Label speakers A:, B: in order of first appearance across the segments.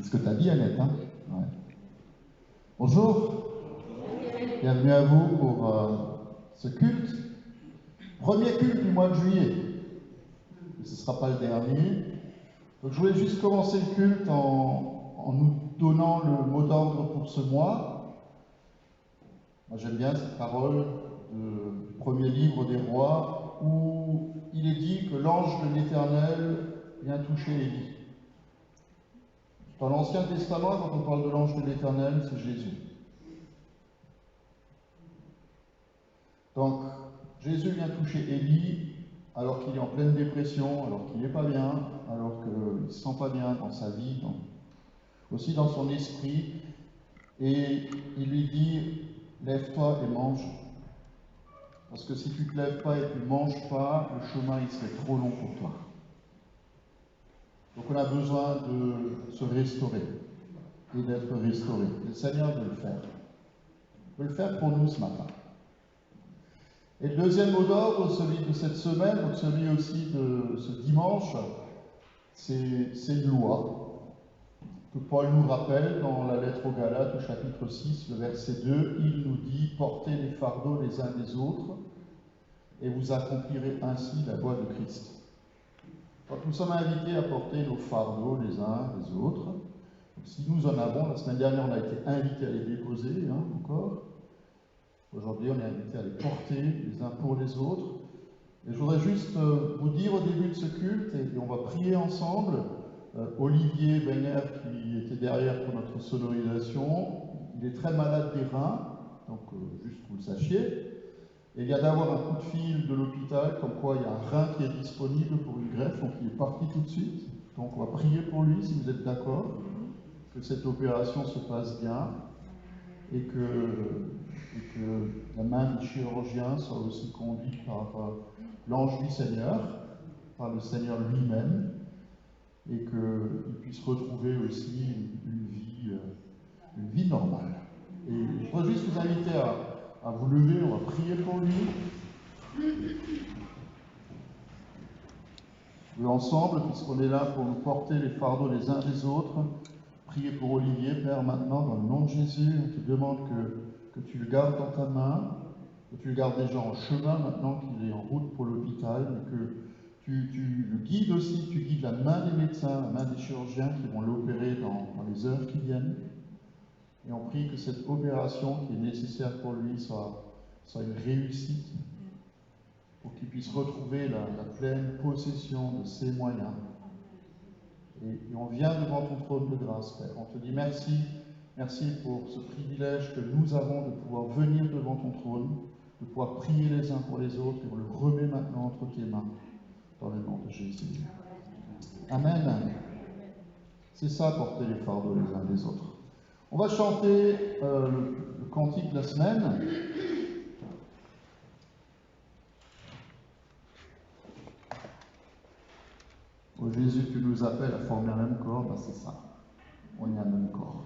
A: ce que tu as dit, Annette, hein? Ouais. Bonjour, bienvenue à vous pour ce culte. Premier culte du mois de juillet. Ce ne sera pas le dernier. Donc, je voulais juste commencer le culte en nous donnant le mot d'ordre pour ce mois. Moi, j'aime bien cette parole du premier livre des rois où il est dit que l'ange de l'Éternel vient toucher Élie. Dans l'Ancien Testament, quand on parle de l'ange de l'Éternel, c'est Jésus. Donc, Jésus vient toucher Élie alors qu'il est en pleine dépression, alors qu'il n'est pas bien, alors qu'il ne se sent pas bien dans sa vie, aussi dans son esprit. Et il lui dit, lève-toi et mange. Parce que si tu ne te lèves pas et que tu ne manges pas, le chemin il serait trop long pour toi. Donc on a besoin de se restaurer et d'être restauré. Le Seigneur veut le faire. Il veut le faire pour nous ce matin. Et le deuxième mot d'ordre, celui de cette semaine, donc celui aussi de ce dimanche, c'est une loi que Paul nous rappelle dans la lettre aux Galates au chapitre 6, le verset 2. Il nous dit « Portez les fardeaux les uns des autres et vous accomplirez ainsi la loi de Christ. » Quand nous sommes invités à porter nos fardeaux les uns les autres, si nous en avons, la semaine dernière on a été invités à les déposer encore, aujourd'hui on est invités à les porter les uns pour les autres. Et je voudrais juste vous dire au début de ce culte, et on va prier ensemble, Olivier Wenger qui était derrière pour notre sonorisation, il est très malade des reins, donc juste que vous le sachiez. Et il vient d'avoir un coup de fil de l'hôpital, comme quoi il y a un rein qui est disponible pour une greffe, donc il est parti tout de suite. Donc on va prier pour lui, si vous êtes d'accord, que cette opération se passe bien, et que la main du chirurgien soit aussi conduite par l'ange du Seigneur, par le Seigneur lui-même, et qu'il puisse retrouver aussi une vie normale. Et je voudrais juste vous inviter à vous lever, on va prier pour lui. Ensemble, puisqu'on est là pour nous porter les fardeaux les uns des autres, prier pour Olivier, Père, maintenant, dans le nom de Jésus, on te demande que tu le gardes dans ta main, que tu le gardes déjà en chemin maintenant qu'il est en route pour l'hôpital, mais que tu le guides aussi, tu guides la main des médecins, la main des chirurgiens qui vont l'opérer dans les heures qui viennent. Et on prie que cette opération qui est nécessaire pour lui soit une réussite, pour qu'il puisse retrouver la pleine possession de ses moyens. Et on vient devant ton trône de grâce, Père. On te dit merci, merci pour ce privilège que nous avons de pouvoir venir devant ton trône, de pouvoir prier les uns pour les autres, et on le remet maintenant entre tes mains, dans le nom de Jésus. Amen. C'est ça, porter les fardeaux les uns des autres. On va chanter le cantique de la semaine. Oh Jésus, tu nous appelles à former un même corps, ben c'est ça. On est un même corps.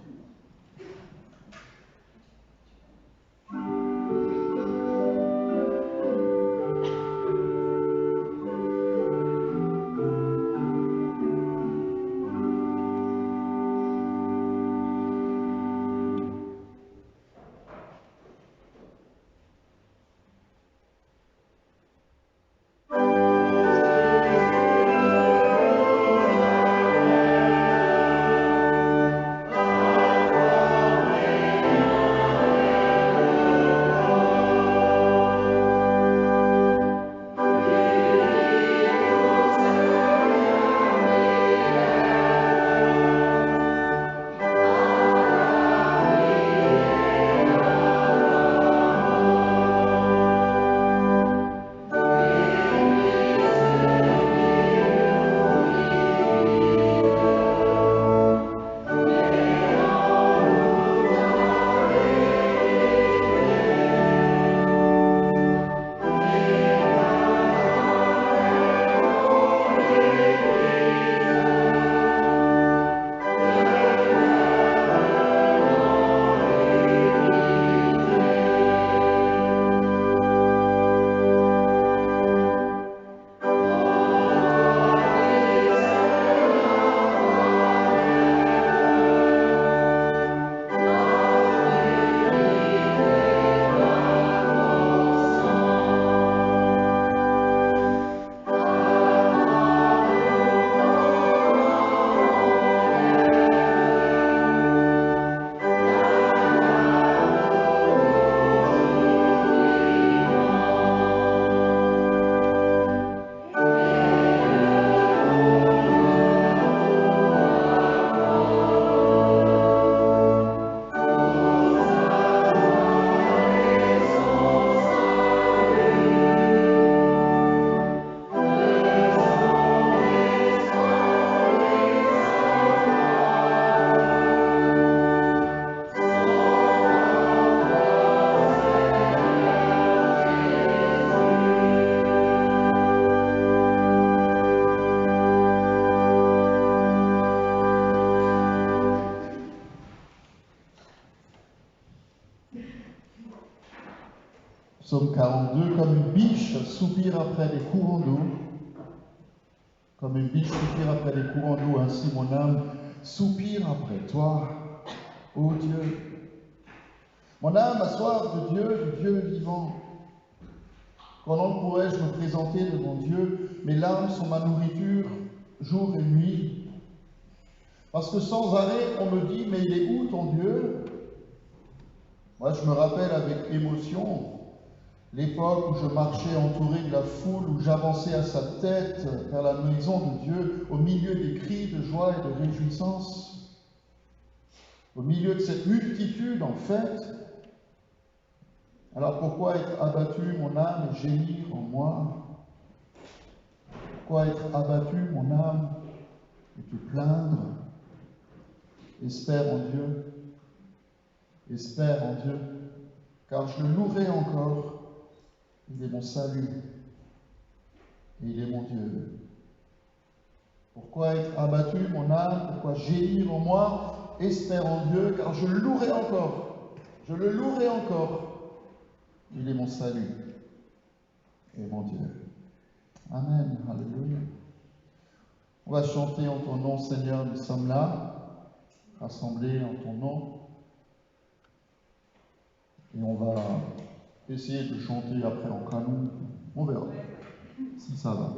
A: Psaume 42, comme une biche soupire après les courants d'eau, comme une biche soupire après les courants d'eau, ainsi mon âme soupire après toi, ô Dieu. Mon âme a soif de Dieu, du Dieu vivant. Comment pourrais-je me présenter devant Dieu? Mes larmes sont ma nourriture, jour et nuit. Parce que sans arrêt, on me dit, mais il est où ton Dieu? Moi, je me rappelle avec émotion l'époque où je marchais entouré de la foule, où j'avançais à sa tête vers la maison de Dieu, au milieu des cris de joie et de réjouissance, au milieu de cette multitude en fête. Alors pourquoi être abattu, mon âme, et gémir en moi? Pourquoi être abattu, mon âme, et te plaindre? Espère en Dieu, espère en Dieu, car je le louerai encore. Il est mon salut et il est mon Dieu. Pourquoi être abattu, mon âme? Pourquoi gémir en moi? Espère en Dieu, car je le louerai encore. Je le louerai encore. Il est mon salut et mon Dieu. Amen. Alléluia. On va chanter en ton nom, Seigneur, nous sommes là, rassemblés en ton nom. Et on va essayer de chanter après en canon. On verra si ça va.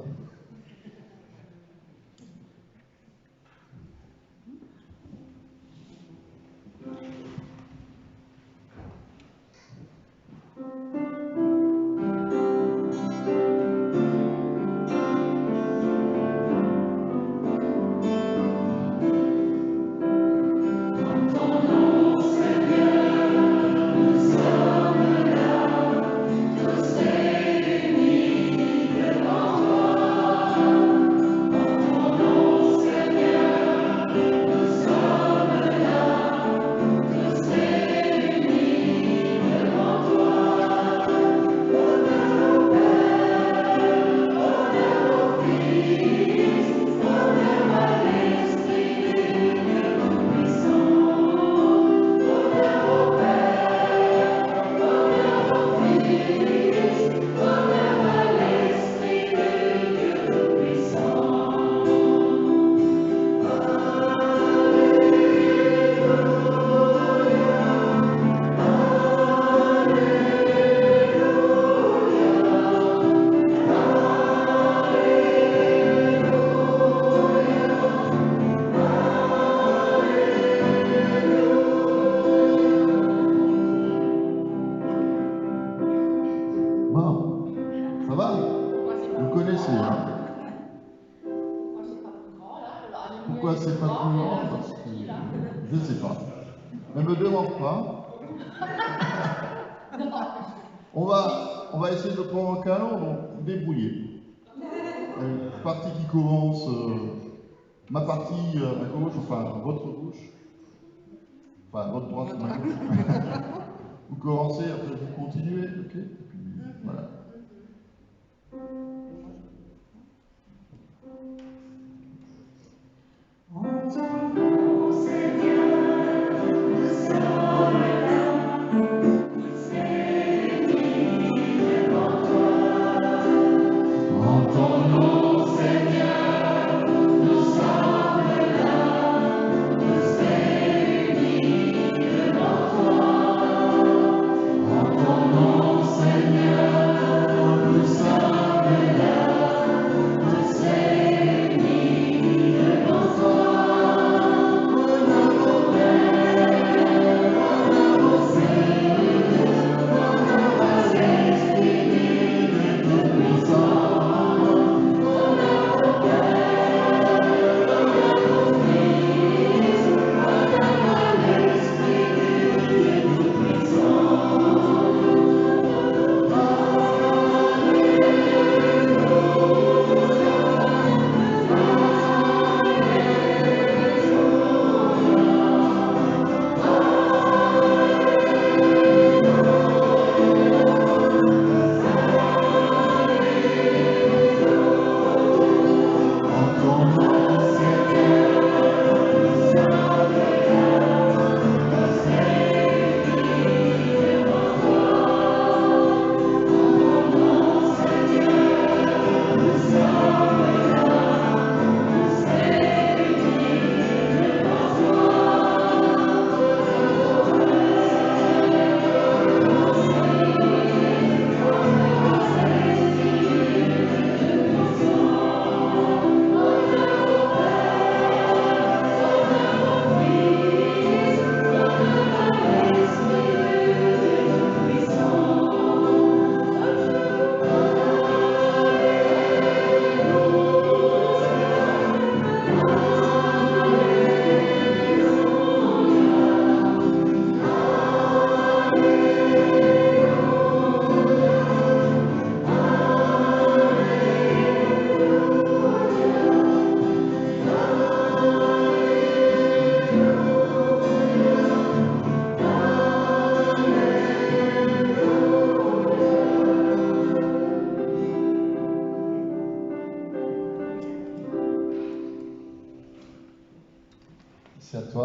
A: Pourquoi c'est pas plus grand? Parce que je ne sais pas. Ne me demande pas. On va essayer de prendre un canon, donc vous débrouillez. Partie qui commence, ma partie à gauche, enfin votre gauche, enfin votre droite, ma gauche. Vous commencez, après vous continuez, ok? Et puis, voilà.
B: Seigneur,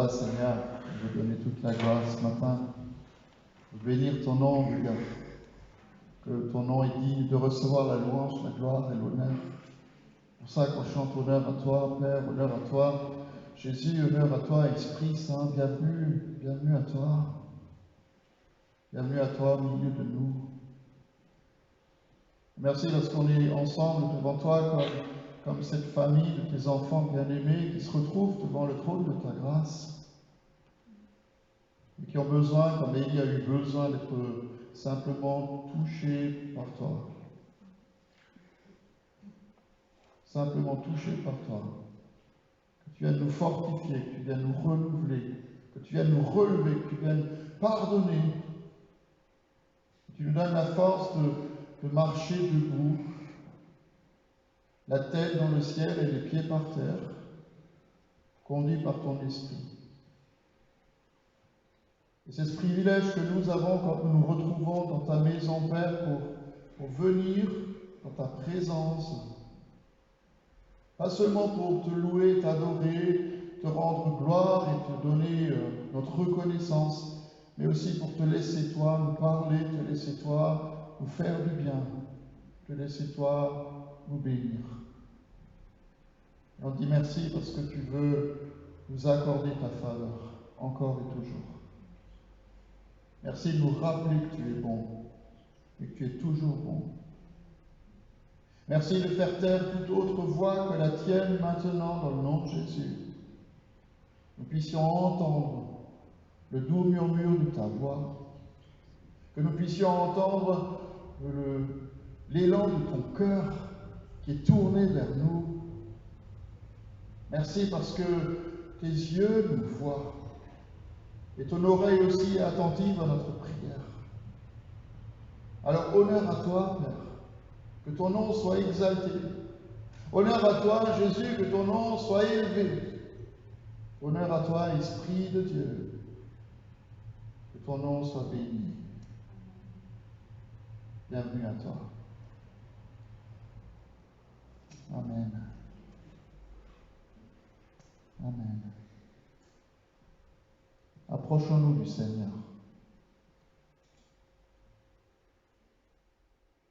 A: ça, Seigneur, je veux donner toute la gloire ce matin. Je veux bénir ton nom, Dieu. Que ton nom est digne de recevoir la louange, la gloire et l'honneur. C'est pour ça qu'on chante honneur à toi, Père, honneur à toi. Jésus, honneur à toi, Esprit Saint, bienvenue, bienvenue à toi. Bienvenue à toi au milieu de nous. Merci parce qu'on est ensemble devant toi comme cette famille de tes enfants bien-aimés qui se retrouvent devant le trône de ta grâce et qui ont besoin, comme Élie a eu besoin, d'être simplement touchés par toi. Simplement touchés par toi. Que tu viennes nous fortifier, que tu viennes nous renouveler, que tu viennes nous relever, que tu viennes pardonner, que tu nous donnes la force de marcher debout, la tête dans le ciel et les pieds par terre, conduits par ton esprit. Et c'est ce privilège que nous avons quand nous nous retrouvons dans ta maison, Père, pour venir dans ta présence. Pas seulement pour te louer, t'adorer, te rendre gloire et te donner notre reconnaissance, mais aussi pour te laisser toi nous parler, te laisser toi nous faire du bien, te laisser toi nous bénir. Et on dit merci parce que tu veux nous accorder ta faveur, encore et toujours. Merci de nous rappeler que tu es bon et que tu es toujours bon. Merci de faire taire toute autre voix que la tienne maintenant dans le nom de Jésus. Nous puissions entendre le doux murmure de ta voix, que nous puissions entendre l'élan de ton cœur qui est tourné vers nous. Merci parce que tes yeux nous voient et ton oreille aussi est attentive à notre prière. Alors honneur à toi, Père, que ton nom soit exalté. Honneur à toi, Jésus, que ton nom soit élevé. Honneur à toi, Esprit de Dieu, que ton nom soit béni. Bienvenue à toi. Amen. Amen. Approchons-nous du Seigneur.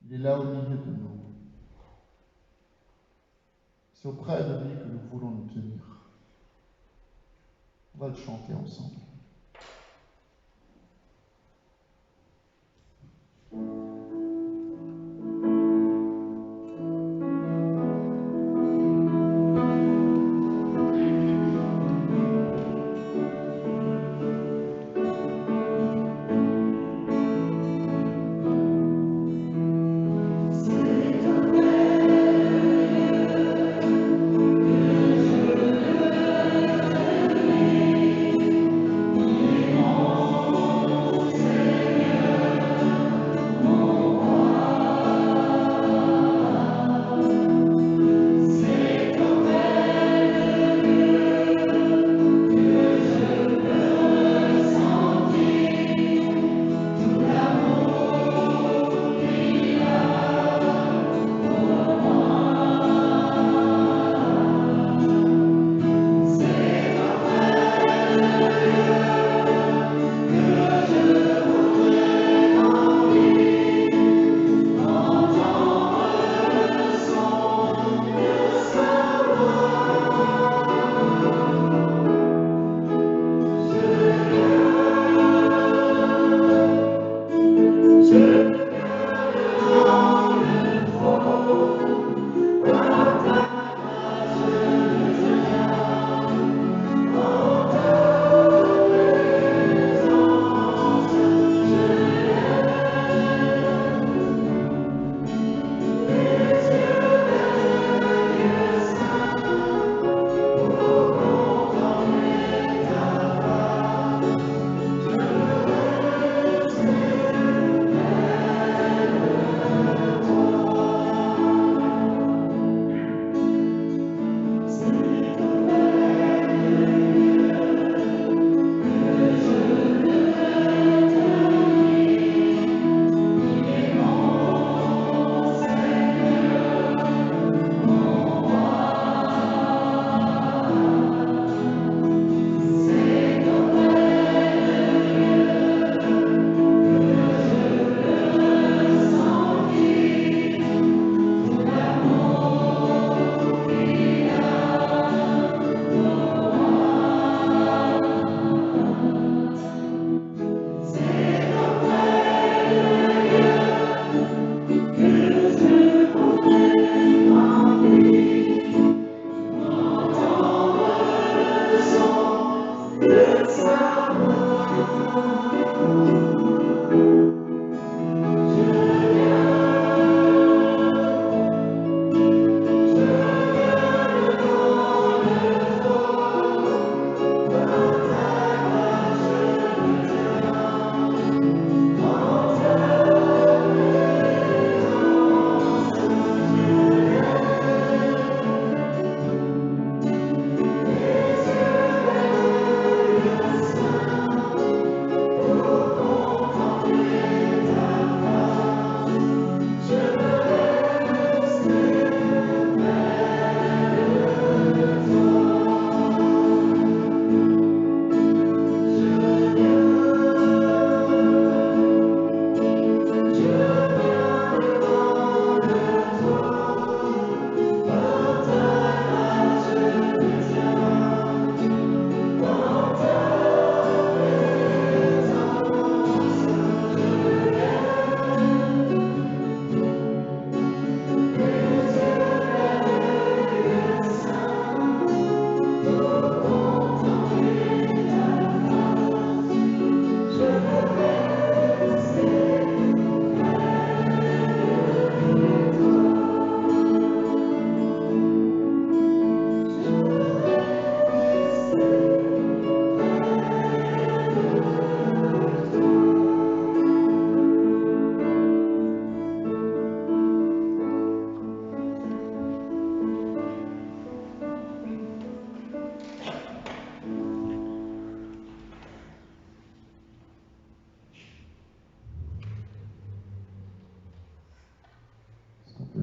A: Il est là au milieu de nous. C'est auprès de lui que nous voulons nous tenir. On va le chanter ensemble.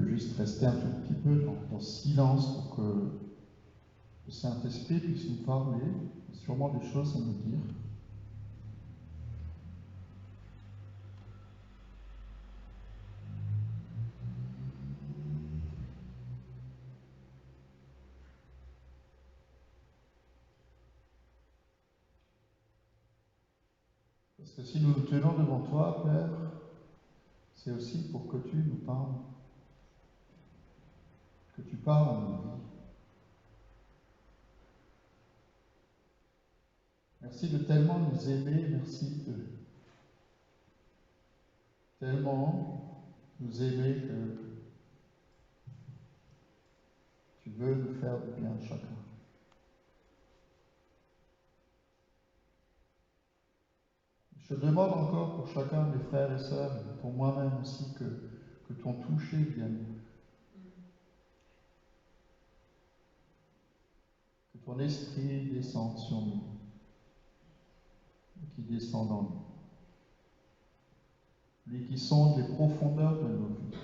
A: Juste rester un tout petit peu dans silence pour que le Saint-Esprit puisse nous parler, il y a sûrement des choses à nous dire. Parce que si nous nous tenons devant toi, Père, c'est aussi pour que tu nous parles, que tu parles à nos vies. Merci de tellement nous aimer, merci de tellement nous aimer que tu veux nous faire du bien chacun. Je te demande encore pour chacun de mes frères et sœurs, et pour moi-même aussi, que ton toucher vienne. Que ton esprit descende sur nous, et qui descend en nous. Lui qui sonde les profondeurs de nos vies.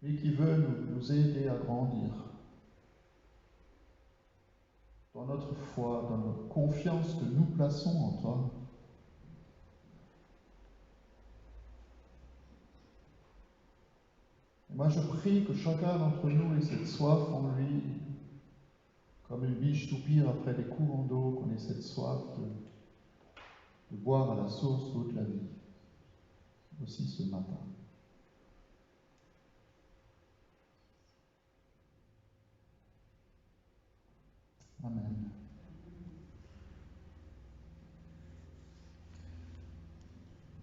A: Lui qui veut nous aider à grandir dans notre foi, dans notre confiance que nous plaçons en toi. Et moi je prie que chacun d'entre nous ait cette soif en lui, comme une biche soupire après des courants d'eau, qu'on ait cette soif de boire à la source d'eau de la vie, aussi ce matin. Amen.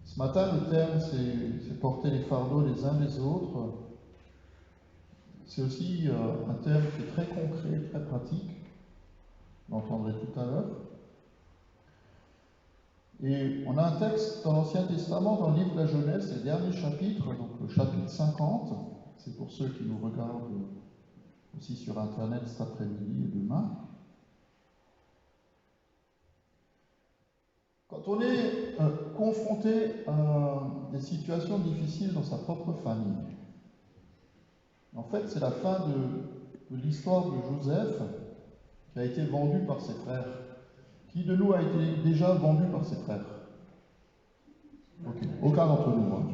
A: Ce matin, le thème, c'est porter les fardeaux les uns des autres. C'est aussi un thème qui est très concret, très pratique. Vous l'entendrez tout à l'heure. Et on a un texte dans l'Ancien Testament, dans le livre de la Genèse, c'est le dernier chapitre, donc le chapitre 50. C'est pour ceux qui nous regardent aussi sur Internet cet après-midi et demain. Quand on est confronté à des situations difficiles dans sa propre famille, en fait, c'est la fin de l'histoire de Joseph qui a été vendu par ses frères. Qui de nous a été déjà vendu par ses frères? Okay. Aucun d'entre nous. Hein.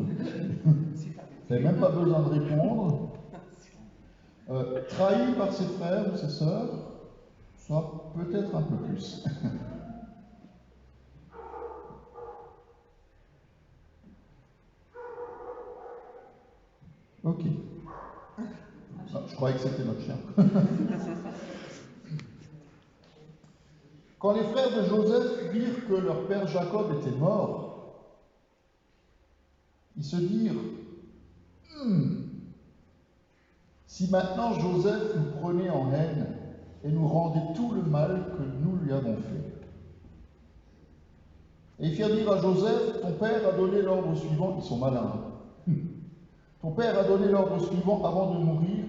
A: Vous n'avez même pas besoin de répondre. Trahi par ses frères ou ses sœurs, ça peut-être un peu plus. Ok. Ah, je croyais que c'était notre chien. Quand les frères de Joseph virent que leur père Jacob était mort, ils se dirent, si maintenant Joseph nous prenait en haine et nous rendait tout le mal que nous lui avons fait. Et ils firent dire à Joseph, ton père a donné l'ordre suivant, ils sont malins. Ton père a donné l'ordre suivant avant de mourir,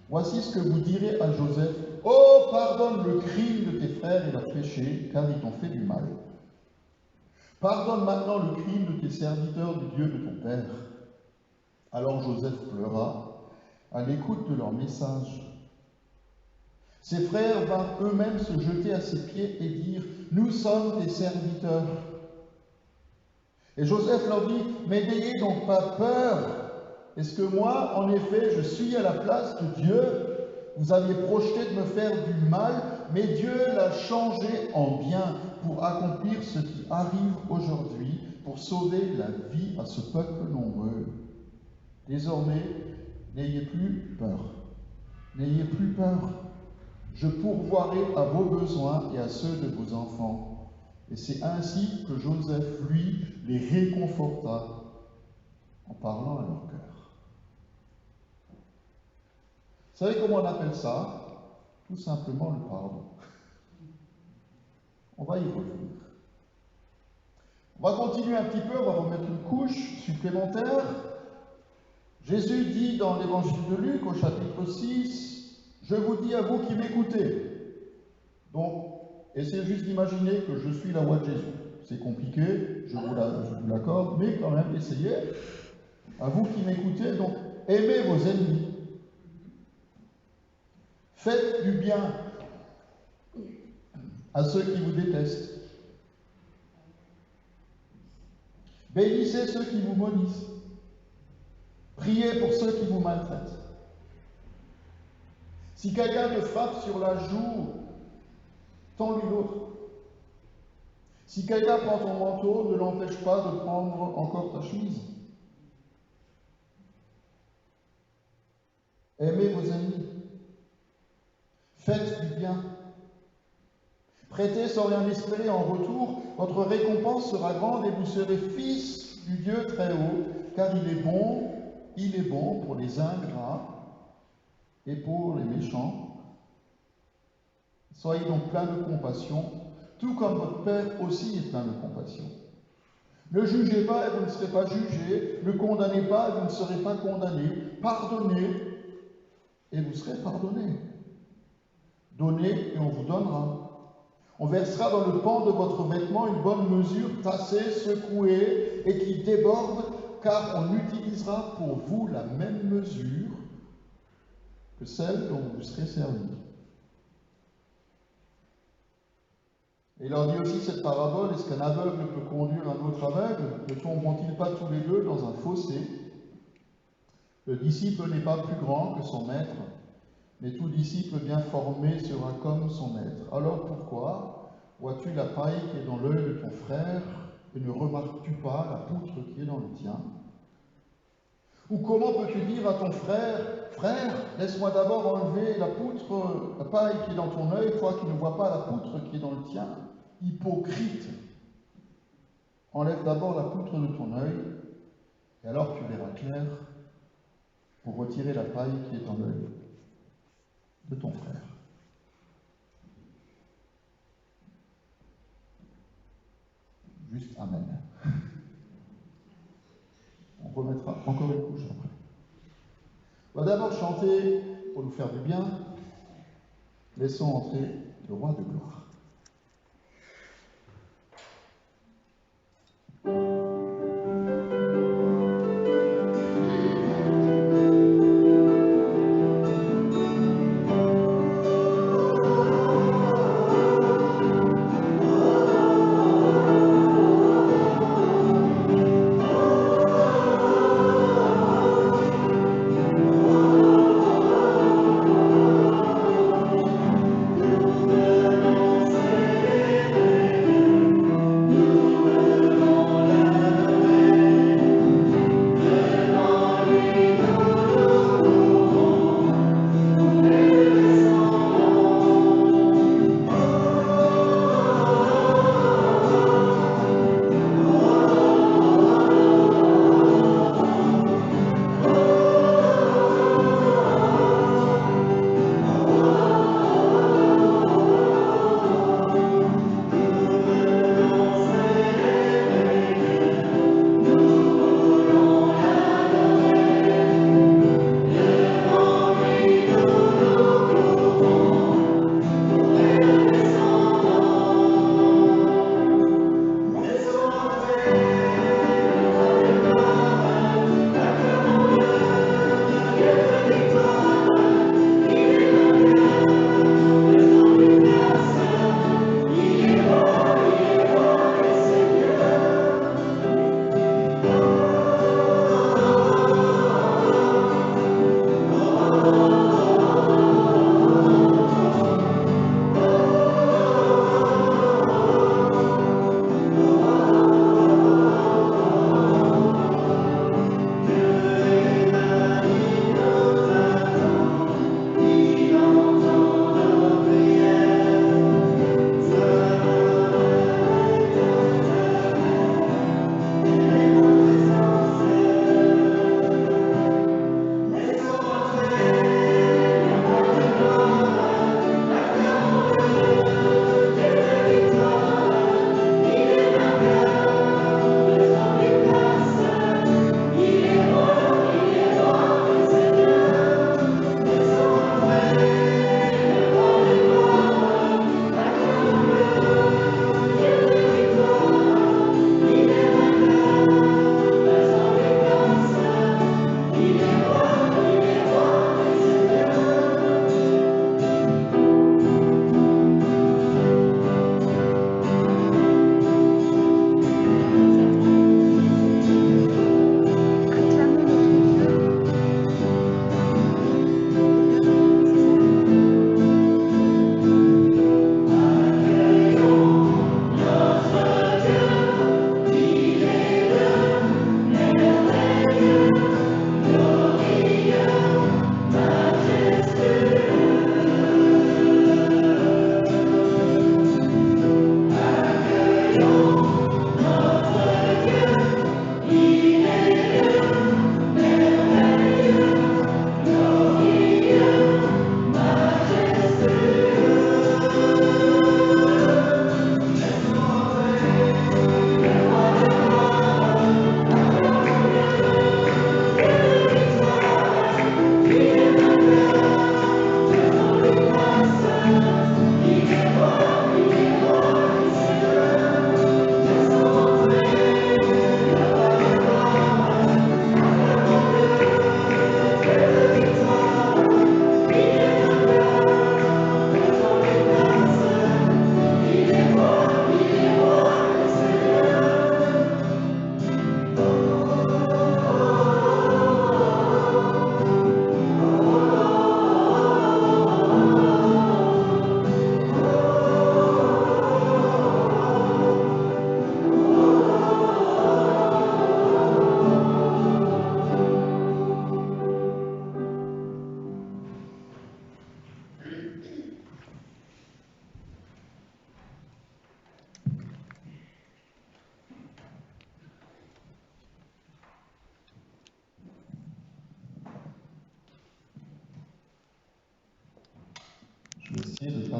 A: voici ce que vous direz à Joseph, oh, pardonne le crime de tes frères et leur péché, car ils t'ont fait du mal. Pardonne maintenant le crime de tes serviteurs du Dieu de ton père. Alors Joseph pleura à l'écoute de leur message. Ses frères vinrent eux-mêmes se jeter à ses pieds et dire, nous sommes tes serviteurs. Et Joseph leur dit, mais n'ayez donc pas peur. Est-ce que moi, en effet, je suis à la place de Dieu? Vous aviez projeté de me faire du mal, mais Dieu l'a changé en bien pour accomplir ce qui arrive aujourd'hui, pour sauver la vie à ce peuple nombreux. Désormais, n'ayez plus peur. N'ayez plus peur. Je pourvoirai à vos besoins et à ceux de vos enfants. Et c'est ainsi que Joseph, lui, les réconforta en parlant à leur cœur. Vous savez comment on appelle ça? Tout simplement le pardon. On va y revenir. On va continuer un petit peu, on va remettre une couche supplémentaire. Jésus dit dans l'évangile de Luc au chapitre 6, « Je vous dis à vous qui m'écoutez ». Donc, essayez juste d'imaginer que je suis la voix de Jésus. C'est compliqué, je vous l'accorde, mais quand même, essayez. À vous qui m'écoutez, donc, aimez vos ennemis. Faites du bien à ceux qui vous détestent. Bénissez ceux qui vous maudissent. Priez pour ceux qui vous maltraitent. Si quelqu'un te frappe sur la joue, tends-lui l'autre. Si quelqu'un prend ton manteau, ne l'empêche pas de prendre encore ta chemise. Aimez vos ennemis. Faites du bien. Prêtez sans rien espérer en retour, votre récompense sera grande et vous serez fils du Dieu très haut, car il est bon pour les ingrats et pour les méchants. Soyez donc pleins de compassion, tout comme votre Père aussi est plein de compassion. Ne jugez pas et vous ne serez pas jugés, ne condamnez pas et vous ne serez pas condamnés, pardonnez et vous serez pardonnés. Donnez et on vous donnera. On versera dans le pan de votre vêtement une bonne mesure, tassée, secouée et qui déborde, car on utilisera pour vous la même mesure que celle dont vous serez servis. Et il leur dit aussi cette parabole, est-ce qu'un aveugle peut conduire un autre aveugle? Ne tomberont-ils pas tous les deux dans un fossé? Le disciple n'est pas plus grand que son maître, mais tout disciple bien formé sera comme son maître. Alors pourquoi vois-tu la paille qui est dans l'œil de ton frère et ne remarques-tu pas la poutre qui est dans le tien? Ou comment peux-tu dire à ton frère, frère, laisse-moi d'abord enlever la paille qui est dans ton œil, toi qui ne vois pas la poutre qui est dans le tien? Hypocrite! Enlève d'abord la poutre de ton œil, et alors tu verras clair pour retirer la paille qui est dans l'œil de ton frère. Juste Amen. On remettra encore une couche après. On va d'abord chanter pour nous faire du bien. Laissons entrer le roi de gloire.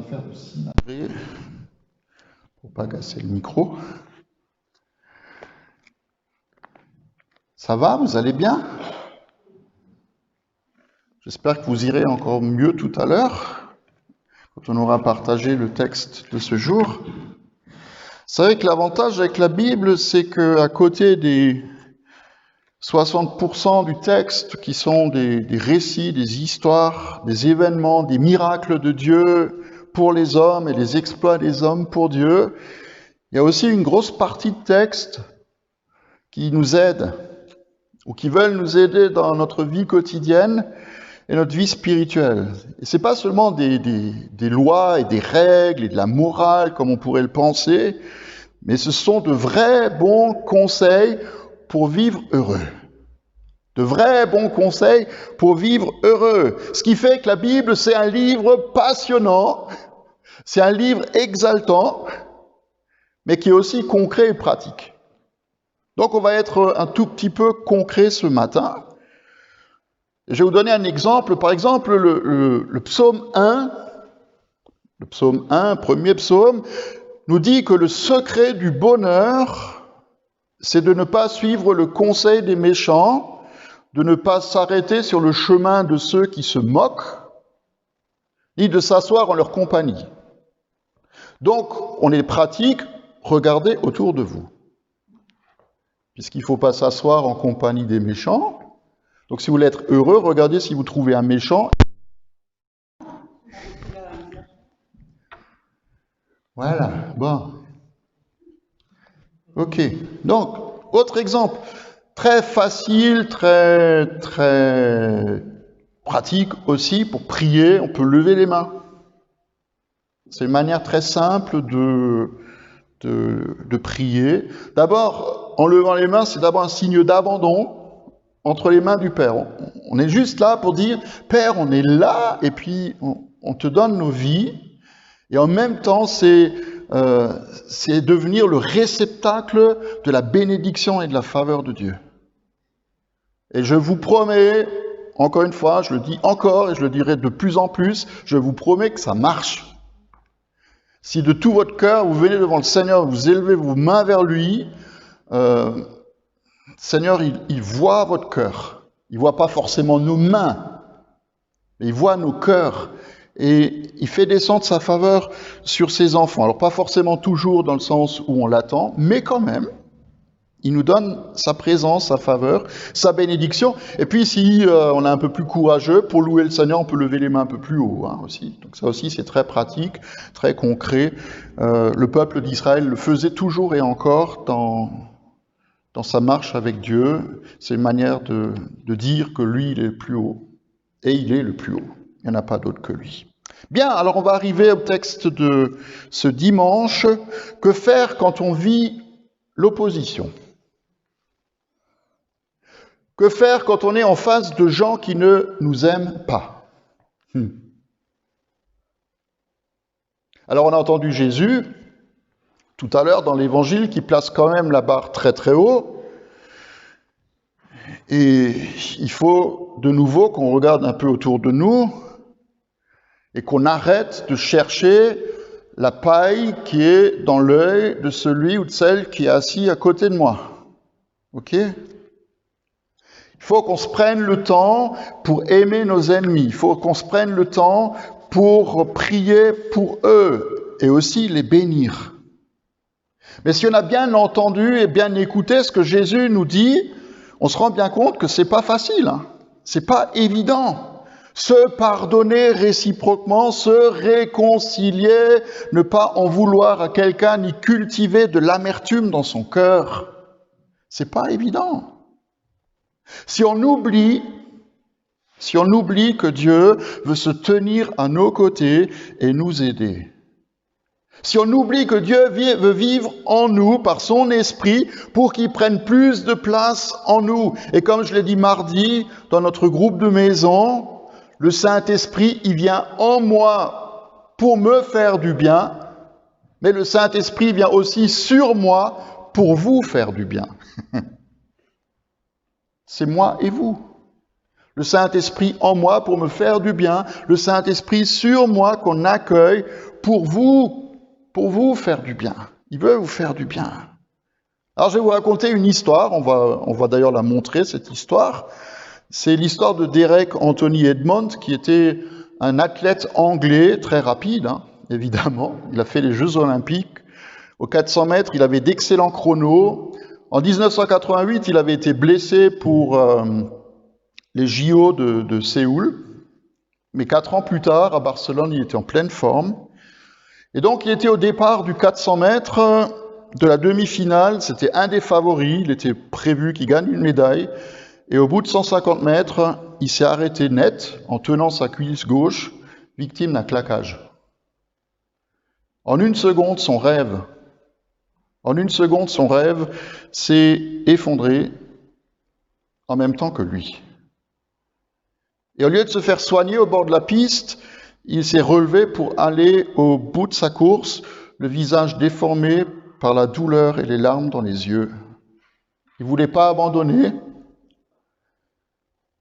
A: va faire de cinabré pour pas casser le micro. Ça va, vous allez bien? J'espère que vous irez encore mieux tout à l'heure, quand on aura partagé le texte de ce jour. Vous savez que l'avantage avec la Bible, c'est qu'à côté des 60% du texte qui sont des récits, des histoires, des événements, des miracles de Dieu pour les hommes et les exploits des hommes pour Dieu, il y a aussi une grosse partie de texte qui nous aide ou qui veulent nous aider dans notre vie quotidienne et notre vie spirituelle. Et c'est pas seulement des lois et des règles et de la morale comme on pourrait le penser, mais ce sont de vrais bons conseils pour vivre heureux. De vrais bons conseils pour vivre heureux. Ce qui fait que la Bible, c'est un livre passionnant, c'est un livre exaltant, mais qui est aussi concret et pratique. Donc on va être un tout petit peu concret ce matin. Je vais vous donner un exemple. Par exemple, le psaume 1, premier psaume, nous dit que le secret du bonheur, c'est de ne pas suivre le conseil des méchants, de ne pas s'arrêter sur le chemin de ceux qui se moquent, ni de s'asseoir en leur compagnie. Donc, on est pratique, regardez autour de vous. Puisqu'il ne faut pas s'asseoir en compagnie des méchants. Donc, si vous voulez être heureux, regardez si vous trouvez un méchant. Voilà, bon. Ok, donc, autre exemple, très facile, très pratique aussi, pour prier, on peut lever les mains. C'est une manière très simple de prier. D'abord, en levant les mains, c'est d'abord un signe d'abandon entre les mains du Père. On est juste là pour dire, Père, on est là, et puis on te donne nos vies, et en même temps, c'est devenir le réceptacle de la bénédiction et de la faveur de Dieu. Et je vous promets, encore une fois, je le dis encore, et je le dirai de plus en plus, je vous promets que ça marche. Si de tout votre cœur, vous venez devant le Seigneur, vous élevez vos mains vers lui, Seigneur, il voit votre cœur. Il ne voit pas forcément nos mains, mais il voit nos cœurs. Et il fait descendre sa faveur sur ses enfants. Alors pas forcément toujours dans le sens où on l'attend, mais quand même, il nous donne sa présence, sa faveur, sa bénédiction. Et puis si on est un peu plus courageux, pour louer le Seigneur, on peut lever les mains un peu plus haut aussi. Donc ça aussi, c'est très pratique, très concret. Le peuple d'Israël le faisait toujours et encore dans sa marche avec Dieu. C'est une manière de dire que lui, il est le plus haut. Et il est le plus haut. Il n'y en a pas d'autre que lui. Bien, alors on va arriver au texte de ce dimanche. Que faire quand on vit l'opposition ? Que faire quand on est en face de gens qui ne nous aiment pas ? Alors on a entendu Jésus, tout à l'heure dans l'Évangile, qui place quand même la barre très très haut. Et il faut de nouveau qu'on regarde un peu autour de nous et qu'on arrête de chercher la paille qui est dans l'œil de celui ou de celle qui est assis à côté de moi. Ok ? Il faut qu'on se prenne le temps pour aimer nos ennemis. Il faut qu'on se prenne le temps pour prier pour eux et aussi les bénir. Mais si on a bien entendu et bien écouté ce que Jésus nous dit, on se rend bien compte que c'est pas facile. C'est pas évident. Se pardonner réciproquement, se réconcilier, ne pas en vouloir à quelqu'un, ni cultiver de l'amertume dans son cœur. C'est pas évident. Si on oublie que Dieu veut se tenir à nos côtés et nous aider, si on oublie que Dieu veut vivre en nous par son esprit pour qu'il prenne plus de place en nous, et comme je l'ai dit mardi dans notre groupe de maison, le Saint-Esprit, il vient en moi pour me faire du bien, mais le Saint-Esprit vient aussi sur moi pour vous faire du bien. C'est moi et vous. Le Saint-Esprit en moi pour me faire du bien. Le Saint-Esprit sur moi qu'on accueille pour vous faire du bien. Il veut vous faire du bien. Alors je vais vous raconter une histoire, on va d'ailleurs la montrer, cette histoire. C'est l'histoire de Derek Anthony Edmond, qui était un athlète anglais, très rapide, hein, évidemment. Il a fait les Jeux Olympiques. Aux 400 mètres, il avait d'excellents chronos. En 1988, il avait été blessé pour les JO de Séoul. Mais 4 ans plus tard, à Barcelone, il était en pleine forme. Et donc, il était au départ du 400 mètres de la demi-finale. C'était un des favoris. Il était prévu qu'il gagne une médaille. Et au bout de 150 mètres, il s'est arrêté net en tenant sa cuisse gauche, victime d'un claquage. En une seconde, son rêve s'est effondré en même temps que lui. Et au lieu de se faire soigner au bord de la piste, il s'est relevé pour aller au bout de sa course, le visage déformé par la douleur et les larmes dans les yeux. Il ne voulait pas abandonner.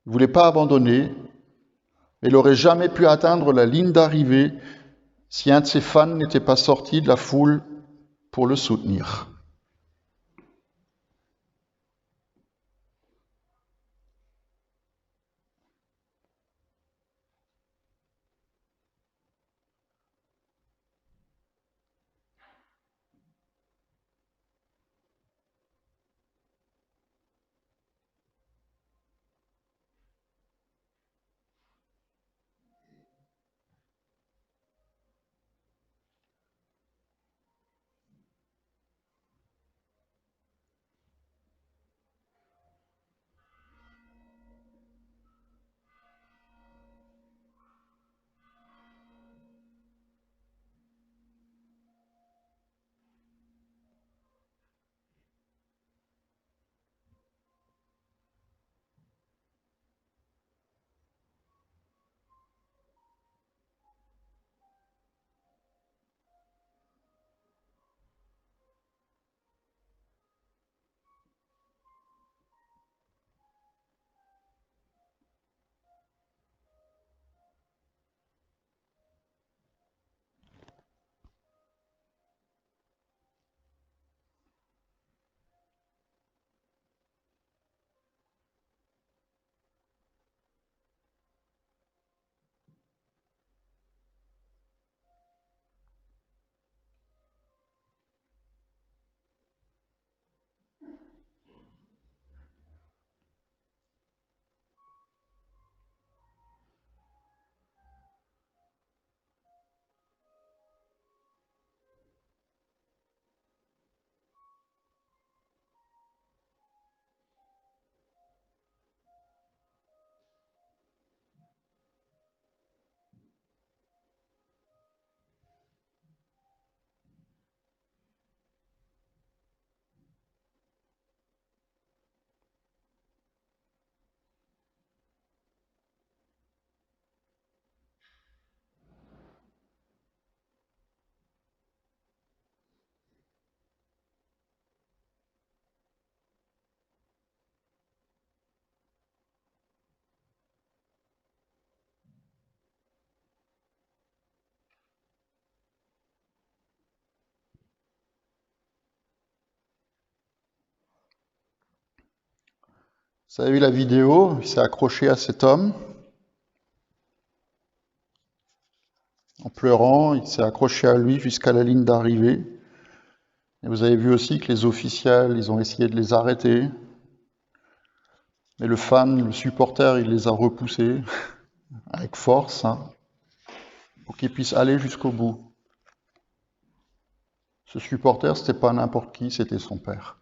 A: Mais il n'aurait jamais pu atteindre la ligne d'arrivée si un de ses fans n'était pas sorti de la foule pour le soutenir. Vous avez vu la vidéo, il s'est accroché à cet homme. En pleurant, il s'est accroché à lui jusqu'à la ligne d'arrivée. Et vous avez vu aussi que les officiels, ils ont essayé de les arrêter. Mais le fan, le supporter, il les a repoussés avec force, hein, pour qu'ils puissent aller jusqu'au bout. Ce supporter, c'était pas n'importe qui, c'était son père.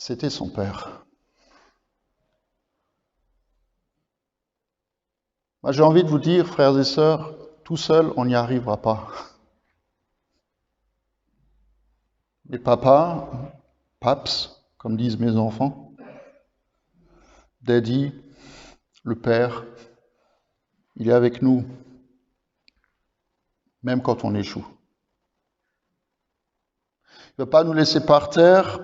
A: C'était son père. Moi, j'ai envie de vous dire, frères et sœurs, tout seul, on n'y arrivera pas. Les papas, paps, comme disent mes enfants, daddy, le père, il est avec nous, même quand on échoue. ne veut pas nous laisser par terre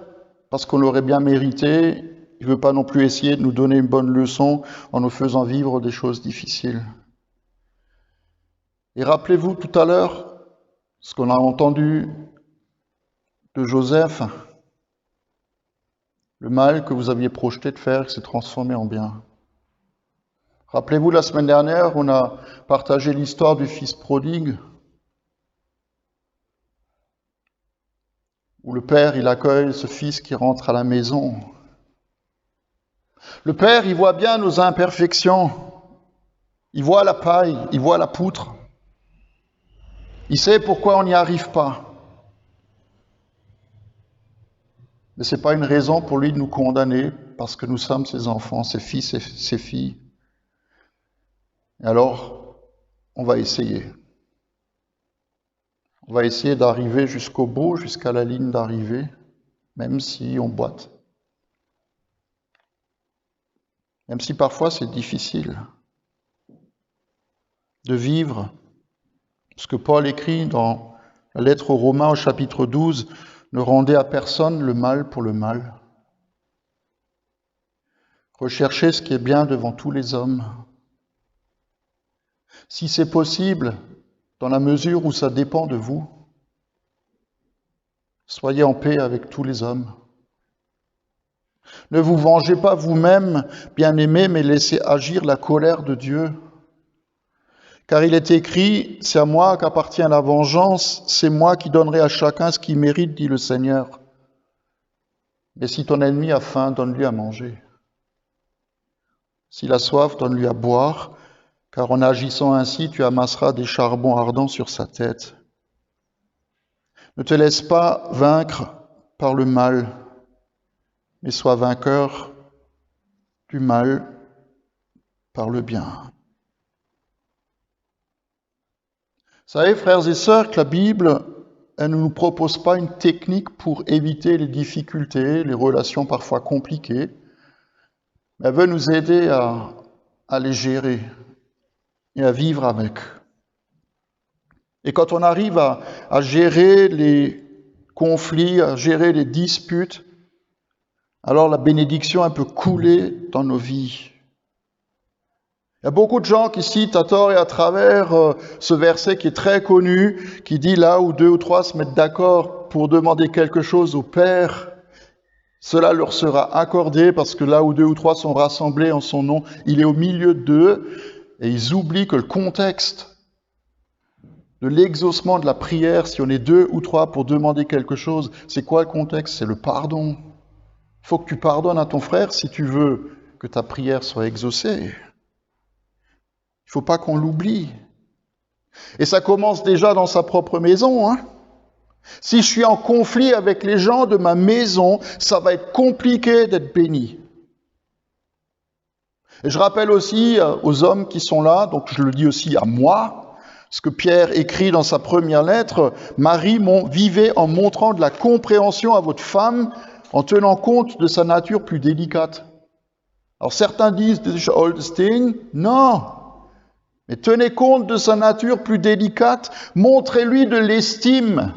A: parce qu'on l'aurait bien mérité. Il ne veut pas non plus essayer de nous donner une bonne leçon en nous faisant vivre des choses difficiles. Et rappelez-vous tout à l'heure ce qu'on a entendu de Joseph, le mal que vous aviez projeté de faire qui s'est transformé en bien. Rappelez-vous, la semaine dernière, on a partagé l'histoire du fils prodigue, où le père, il accueille ce fils qui rentre à la maison. Le père, il voit bien nos imperfections, il voit la paille, il voit la poutre, il sait pourquoi on n'y arrive pas. Mais ce n'est pas une raison pour lui de nous condamner, parce que nous sommes ses enfants, ses fils et ses filles. Et alors, on va essayer. On va essayer d'arriver jusqu'au bout, jusqu'à la ligne d'arrivée, même si on boite. Même si parfois c'est difficile de vivre ce que Paul écrit dans la lettre aux Romains au chapitre 12, « Ne rendez à personne le mal pour le mal. Recherchez ce qui est bien devant tous les hommes. Si c'est possible, dans la mesure où ça dépend de vous, soyez en paix avec tous les hommes. Ne vous vengez pas vous-même, bien-aimés, mais laissez agir la colère de Dieu. Car il est écrit, c'est à moi qu'appartient la vengeance, c'est moi qui donnerai à chacun ce qu'il mérite, dit le Seigneur. Mais si ton ennemi a faim, donne-lui à manger. S'il a soif, donne-lui à boire, car en agissant ainsi, tu amasseras des charbons ardents sur sa tête. Ne te laisse pas vaincre par le mal, mais sois vainqueur du mal par le bien. Vous savez, frères et sœurs, que la Bible, elle ne nous propose pas une technique pour éviter les difficultés, les relations parfois compliquées, mais elle veut nous aider à les gérer et à vivre avec. Et quand on arrive à gérer les conflits, à gérer les disputes, alors la bénédiction, elle peut couler dans nos vies. Il y a beaucoup de gens qui citent à tort et à travers ce verset qui est très connu, qui dit là où 2 ou 3 se mettent d'accord pour demander quelque chose au Père, cela leur sera accordé parce que là où 2 ou 3 sont rassemblés en son nom, il est au milieu d'eux et ils oublient que le contexte de l'exaucement de la prière, si on est 2 ou 3 pour demander quelque chose, c'est quoi le contexte? C'est le pardon. Il faut que tu pardonnes à ton frère si tu veux que ta prière soit exaucée. Il ne faut pas qu'on l'oublie. Et ça commence déjà dans sa propre maison. Si je suis en conflit avec les gens de ma maison, ça va être compliqué d'être béni. Et je rappelle aussi aux hommes qui sont là, donc je le dis aussi à moi, ce que Pierre écrit dans sa première lettre, « Marie, vivez en montrant de la compréhension à votre femme, en tenant compte de sa nature plus délicate. » Alors certains disent « This is the oldest thing ». Non. Mais tenez compte de sa nature plus délicate, montrez-lui de l'estime,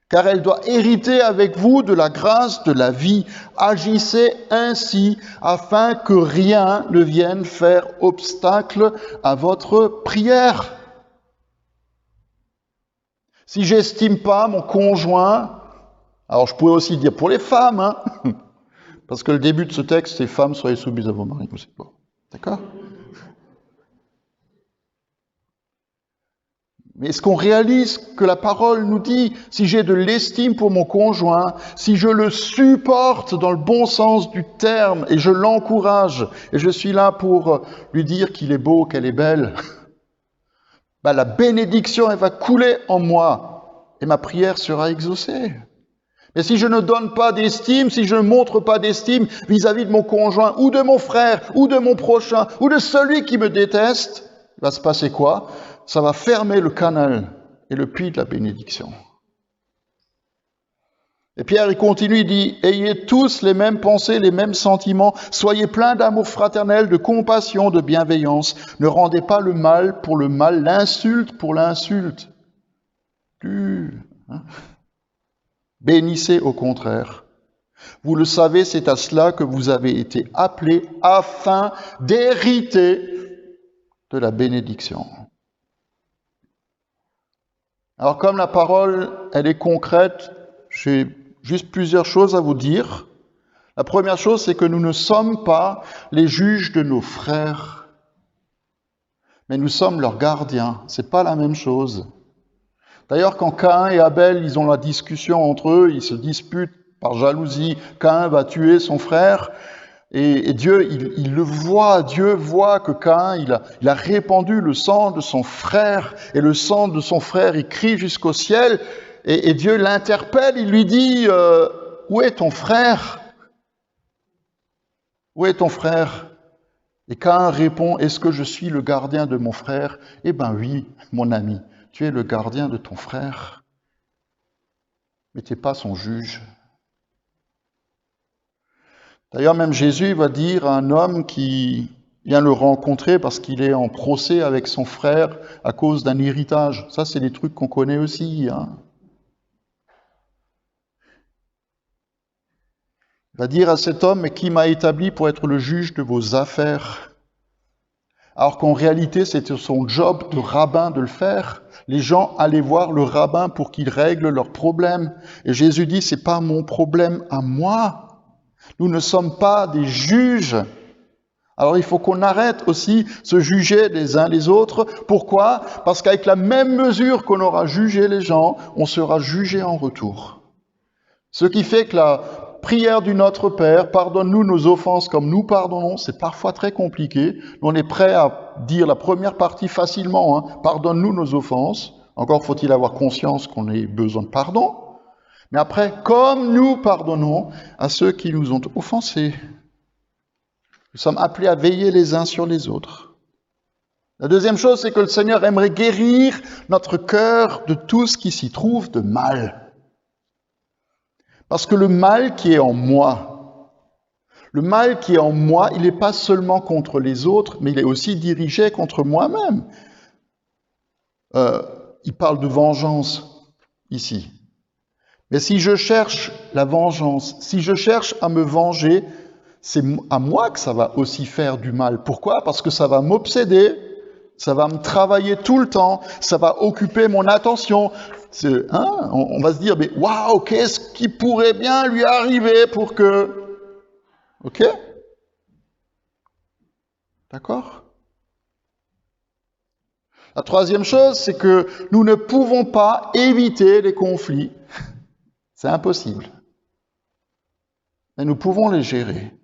A: car elle doit hériter avec vous de la grâce de la vie. Agissez ainsi afin que rien ne vienne faire obstacle à votre prière. Si j'estime pas mon conjoint, alors je pourrais aussi dire pour les femmes, parce que le début de ce texte, c'est « Femmes, soyez soumises à vos maris », vous savez pas. D'accord ? Mais est-ce qu'on réalise que la parole nous dit, si j'ai de l'estime pour mon conjoint, si je le supporte dans le bon sens du terme et je l'encourage, et je suis là pour lui dire qu'il est beau, qu'elle est belle, la bénédiction, elle va couler en moi et ma prière sera exaucée. Mais si je ne donne pas d'estime, si je ne montre pas d'estime vis-à-vis de mon conjoint ou de mon frère ou de mon prochain ou de celui qui me déteste, il va se passer quoi ? Ça va fermer le canal et le puits de la bénédiction. Et Pierre, il continue, il dit, « Ayez tous les mêmes pensées, les mêmes sentiments, soyez pleins d'amour fraternel, de compassion, de bienveillance. Ne rendez pas le mal pour le mal, l'insulte pour l'insulte. » Bénissez au contraire. Vous le savez, c'est à cela que vous avez été appelés afin d'hériter de la bénédiction. Alors comme la parole, elle est concrète, j'ai juste plusieurs choses à vous dire. La première chose, c'est que nous ne sommes pas les juges de nos frères, mais nous sommes leurs gardiens. C'est pas la même chose. D'ailleurs, quand Caïn et Abel, ils ont la discussion entre eux, ils se disputent par jalousie. Caïn va tuer son frère et Dieu, il le voit. Dieu voit que Caïn, il a répandu le sang de son frère et le sang de son frère, il crie jusqu'au ciel et Dieu l'interpelle, il lui dit où est ton frère? Où est ton frère? Et Caïn répond, est-ce que je suis le gardien de mon frère? Eh bien oui, mon ami, tu es le gardien de ton frère, mais tu n'es pas son juge. D'ailleurs, même Jésus va dire à un homme qui vient le rencontrer parce qu'il est en procès avec son frère à cause d'un héritage. Ça, c'est des trucs qu'on connaît aussi. Il va dire à cet homme, mais qui m'a établi pour être le juge de vos affaires? Alors qu'en réalité, c'était son job de rabbin de le faire. Les gens allaient voir le rabbin pour qu'il règle leurs problèmes. Et Jésus dit, c'est pas mon problème à moi. Nous ne sommes pas des juges. Alors il faut qu'on arrête aussi de se juger les uns les autres. Pourquoi? Parce qu'avec la même mesure qu'on aura jugé les gens, on sera jugé en retour. Ce qui fait que la prière du Notre Père, pardonne-nous nos offenses comme nous pardonnons, c'est parfois très compliqué. On est prêt à dire la première partie facilement, pardonne-nous nos offenses. Encore faut-il avoir conscience qu'on ait besoin de pardon. Mais après, comme nous pardonnons à ceux qui nous ont offensés, nous sommes appelés à veiller les uns sur les autres. La deuxième chose, c'est que le Seigneur aimerait guérir notre cœur de tout ce qui s'y trouve de mal. Parce que le mal qui est en moi, il n'est pas seulement contre les autres, mais il est aussi dirigé contre moi-même. Il parle de vengeance ici. Mais si je cherche la vengeance, si je cherche à me venger, c'est à moi que ça va aussi faire du mal. Pourquoi? Parce que ça va m'obséder, ça va me travailler tout le temps, ça va occuper mon attention. On va se dire, mais waouh, qu'est-ce qui pourrait bien lui arriver pour que... Ok? D'accord? La troisième chose, c'est que nous ne pouvons pas éviter les conflits. C'est impossible. Mais nous pouvons les gérer.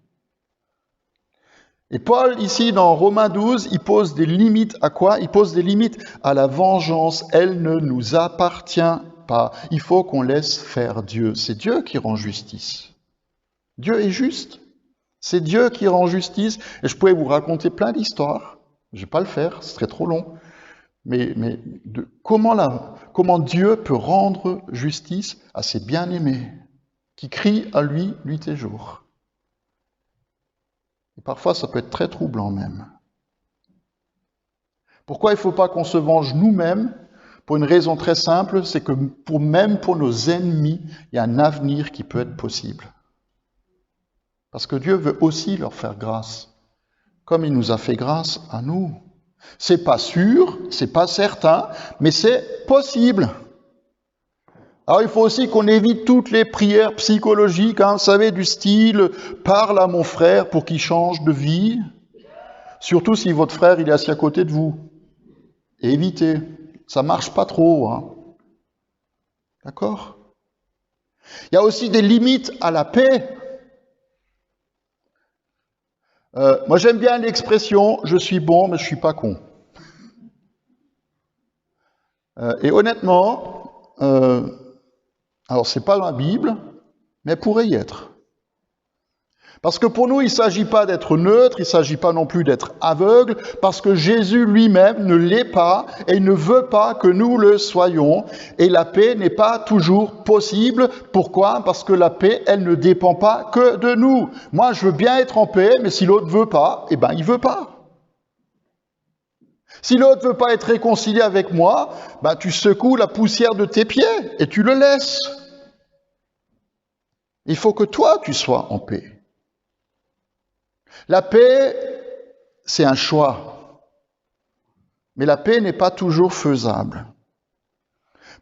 A: Et Paul, ici, dans Romains 12, il pose des limites à quoi? Il pose des limites à la vengeance. Elle ne nous appartient pas. Il faut qu'on laisse faire Dieu. C'est Dieu qui rend justice. Dieu est juste. C'est Dieu qui rend justice. Et je pourrais vous raconter plein d'histoires. Je ne vais pas le faire, ce serait trop long. Mais comment Dieu peut rendre justice à ses bien-aimés, qui crient à lui nuit et jour. Et parfois, ça peut être très troublant même. Pourquoi il ne faut pas qu'on se venge nous-mêmes? Pour une raison très simple, c'est que même pour nos ennemis, il y a un avenir qui peut être possible. Parce que Dieu veut aussi leur faire grâce, comme il nous a fait grâce à nous. C'est pas sûr, c'est pas certain, mais c'est possible. Alors il faut aussi qu'on évite toutes les prières psychologiques, vous savez, du style « parle à mon frère pour qu'il change de vie », surtout si votre frère il est assis à côté de vous. Et évitez, ça marche pas trop. D'accord? Il y a aussi des limites à la paix. Moi j'aime bien l'expression « je suis bon mais je suis pas con ». Et honnêtement, alors c'est pas dans la Bible, mais elle pourrait y être. Parce que pour nous, il ne s'agit pas d'être neutre, il ne s'agit pas non plus d'être aveugle, parce que Jésus lui-même ne l'est pas et il ne veut pas que nous le soyons. Et la paix n'est pas toujours possible. Pourquoi? Parce que la paix, elle ne dépend pas que de nous. Moi, je veux bien être en paix, mais si l'autre ne veut pas, eh ben, il ne veut pas. Si l'autre ne veut pas être réconcilié avec moi, ben, tu secoues la poussière de tes pieds et tu le laisses. Il faut que toi, tu sois en paix. La paix, c'est un choix. Mais la paix n'est pas toujours faisable.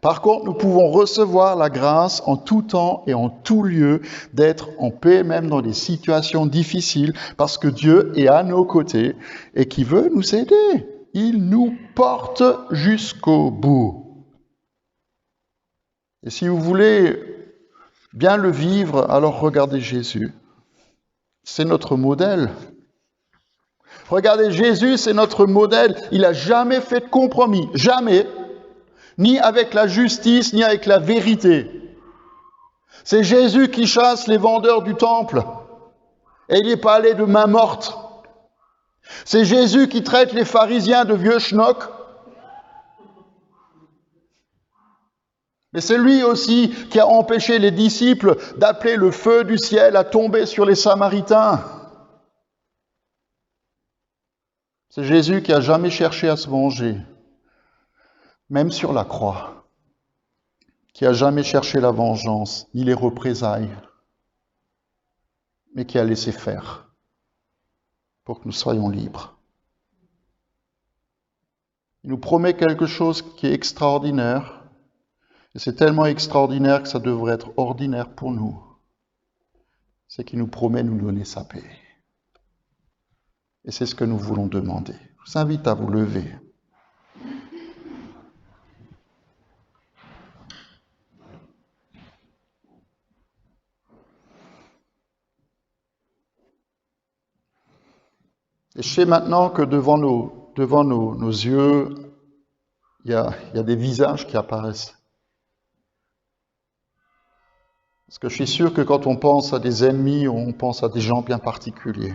A: Par contre, nous pouvons recevoir la grâce en tout temps et en tout lieu d'être en paix, même dans des situations difficiles, parce que Dieu est à nos côtés et qui veut nous aider. Il nous porte jusqu'au bout. Et si vous voulez bien le vivre, alors regardez Jésus. C'est notre modèle. Regardez, Jésus, c'est notre modèle. Il n'a jamais fait de compromis. Jamais. Ni avec la justice, ni avec la vérité. C'est Jésus qui chasse les vendeurs du temple. Et il n'est pas allé de main morte. C'est Jésus qui traite les pharisiens de vieux schnocks. Mais c'est lui aussi qui a empêché les disciples d'appeler le feu du ciel à tomber sur les Samaritains. C'est Jésus qui a jamais cherché à se venger, même sur la croix, qui a jamais cherché la vengeance, ni les représailles, mais qui a laissé faire pour que nous soyons libres. Il nous promet quelque chose qui est extraordinaire, et c'est tellement extraordinaire que ça devrait être ordinaire pour nous. C'est qu'il nous promet de nous donner sa paix. Et c'est ce que nous voulons demander. Je vous invite à vous lever. Et je sais maintenant que devant nos yeux, il y a des visages qui apparaissent. Parce que je suis sûr que quand on pense à des ennemis, on pense à des gens bien particuliers.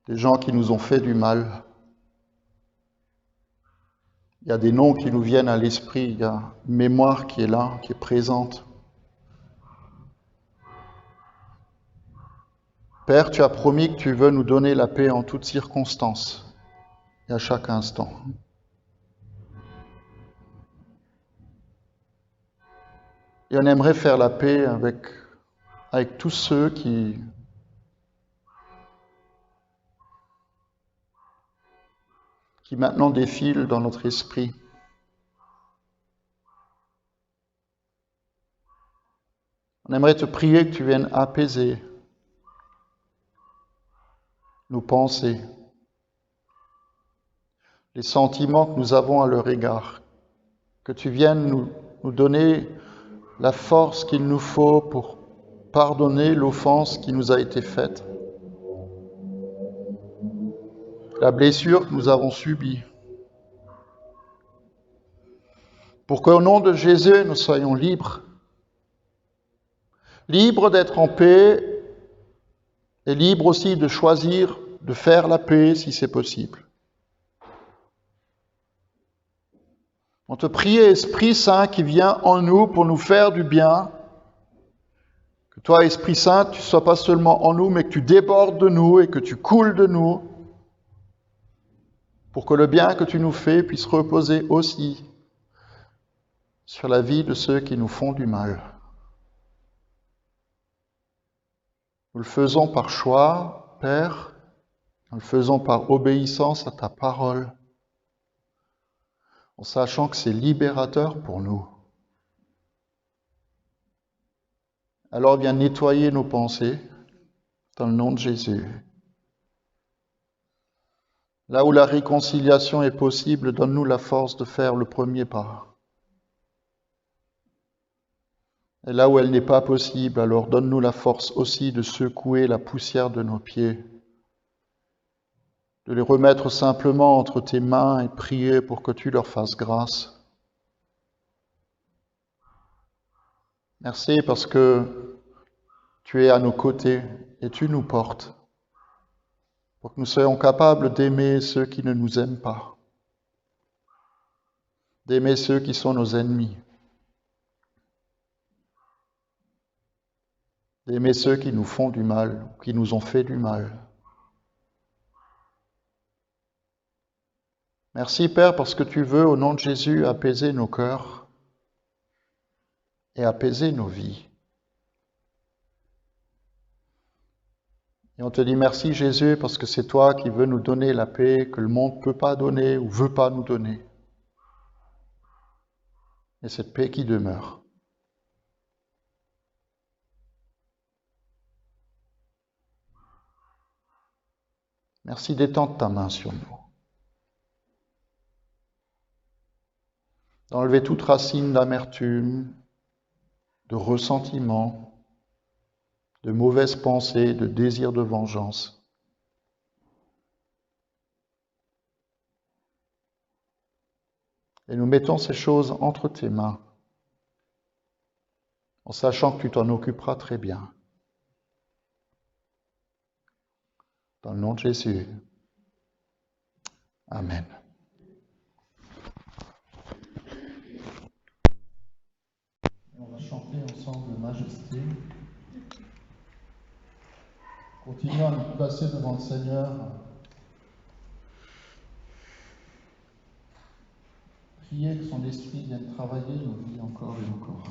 A: Des gens qui nous ont fait du mal. Il y a des noms qui nous viennent à l'esprit, il y a une mémoire qui est là, qui est présente. Père, tu as promis que tu veux nous donner la paix en toutes circonstances et à chaque instant. Et on aimerait faire la paix avec tous ceux qui maintenant défilent dans notre esprit. On aimerait te prier que tu viennes apaiser nos pensées, les sentiments que nous avons à leur égard, que tu viennes nous donner la force qu'il nous faut pour pardonner l'offense qui nous a été faite, la blessure que nous avons subie, pour qu'au nom de Jésus, nous soyons libres, libres d'être en paix et libres aussi de choisir de faire la paix si c'est possible. On te prie, Esprit Saint, qui vient en nous pour nous faire du bien, que toi, Esprit Saint, tu ne sois pas seulement en nous, mais que tu débordes de nous et que tu coules de nous, pour que le bien que tu nous fais puisse reposer aussi sur la vie de ceux qui nous font du mal. Nous le faisons par choix, Père, nous le faisons par obéissance à ta parole, en sachant que c'est libérateur pour nous. Alors viens nettoyer nos pensées dans le nom de Jésus. Là où la réconciliation est possible, donne-nous la force de faire le premier pas. Et là où elle n'est pas possible, alors donne-nous la force aussi de secouer la poussière de nos pieds, de les remettre simplement entre tes mains et prier pour que tu leur fasses grâce. Merci parce que tu es à nos côtés et tu nous portes, pour que nous soyons capables d'aimer ceux qui ne nous aiment pas, d'aimer ceux qui sont nos ennemis, d'aimer ceux qui nous font du mal, qui nous ont fait du mal. Merci Père parce que tu veux, au nom de Jésus, apaiser nos cœurs et apaiser nos vies. Et on te dit merci Jésus parce que c'est toi qui veux nous donner la paix que le monde ne peut pas donner ou veut pas nous donner. Et cette paix qui demeure. Merci d'étendre ta main sur nous. D'enlever toute racine d'amertume, de ressentiment, de mauvaises pensées, de désir de vengeance. Et nous mettons ces choses entre tes mains, en sachant que tu t'en occuperas très bien. Dans le nom de Jésus. Amen. On va chanter ensemble Majesté. Continuons à nous placer devant le Seigneur. Prier que son esprit vienne travailler nos vies encore et encore.